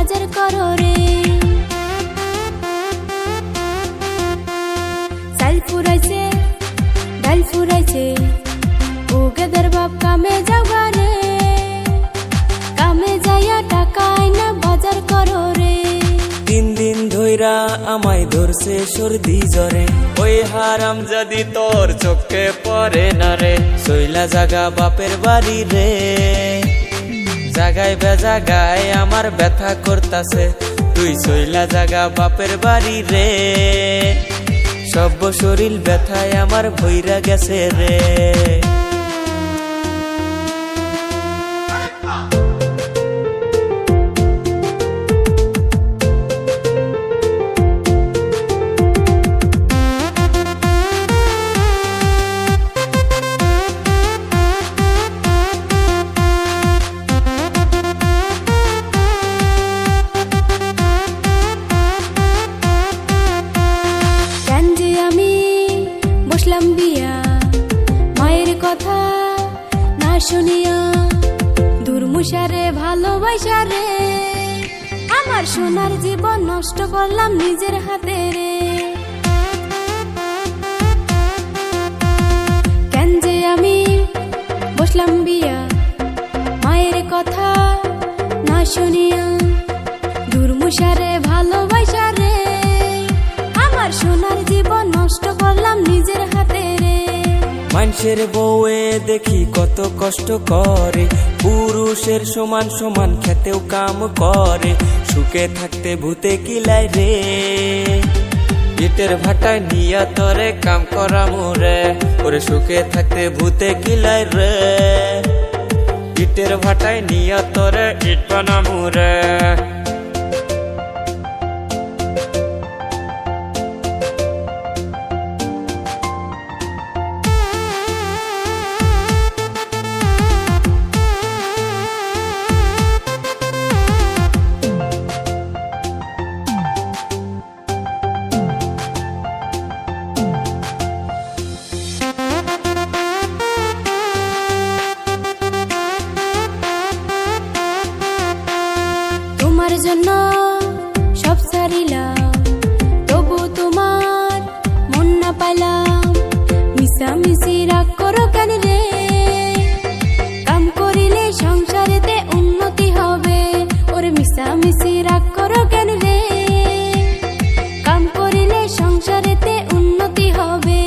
বাজার করো রে। চাল ফুরাইছে ডাল ফুরাইছে ও গেদের বাপ কামে যাওয়া রে। কামে যাইয়া টাকা আইনা বাজার করো রে। 3 দিন ধইরা আমায় ধরছে সর্দি জ্বরে, ওই হারামজাদি তোর চোখে পড়ে না রে। সইলা জাগা বাপের বাড়ি রে, জাগায় বেজাগায় আমার ব্যথা করতাছে। তুই সইলা জাগা বাপের বাড়ি রে, সব শরীর ব্যথায় আমার ভইরা গেছে রে। বসলাম বিয়া মায়ের কথা না শুনিয়া, দুর্মুষারে ভালোবাসা রে। আমার সোনার জীবন নষ্ট করলাম নিজের হাতে রে। কেন যে আমি বসলাম বিয়া মায়ের কথা না শুনিয়া, দুর্মুষারে ভালোবাসা রে। আমার সোনার জীবন নষ্ট করলাম নিজের হাতে রে। মানুষের বউয়ে দেখি কত কষ্ট করে, পুরুষের সমান সমান খেতেও কাম করে। সুখে থাকতে ভূতে কিলাই রে, ইটের ভাটায় নিয়া তরে কাম করা মোরে। ওরে সুখে থাকতে ভূতে কিলাই রে, ইটের ভাটায় নিয়া তরে ইট বানামু রে। তোমার জন্য সব ছাড়িলাম, তবু তোমার মন না পাইলাম। মিশামিশি রাগ করো কেন রে? কাম করিলে সংসারেতে উন্নতি হবে। ওরে মিশামিশি রাগ করো কেন রে? কাম করিলে সংসারেতে উন্নতি হবে।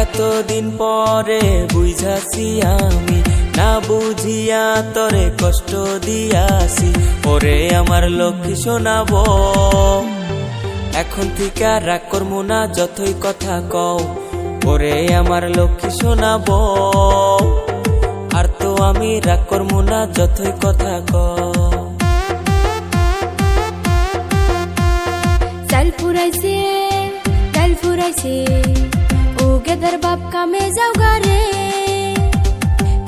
এতদিন পরে বুঝাছি আমি, না বুঝিয়া তোরে কষ্ট দিয়াছি। ওরে আমার লক্ষ্মী শোনাবো, এখন থেকে রাগ করবো না যতই কথা কও। ওরে আমার লক্ষ্মী শোনাবো, আর তো আমি রাগ করবো না যতই কথা কও। চাল ফুরাইছে ডাল ফুরাইছে ও গেদের বাপ কামে যাওগা রে।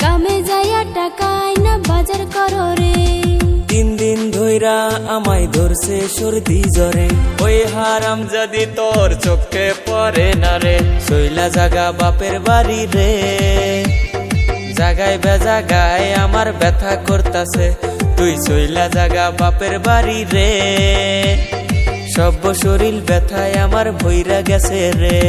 কামে যাইয়া টাকা আইনা বাজার করো রে। 3 দিন ধইরা আমায় ধরছে সর্দি জ্বরে, ওই হারামজাদি তোর চোখে পড়ে না রে। সইলা জাগা বাপের বাড়ি রে, জাগায় বেজাগায় আমার ব্যথা করতাছে। তুই সইলা জাগা বাপের বাড়ি রে, সব শরীর ব্যথায় আমার ভইরা গেছে রে।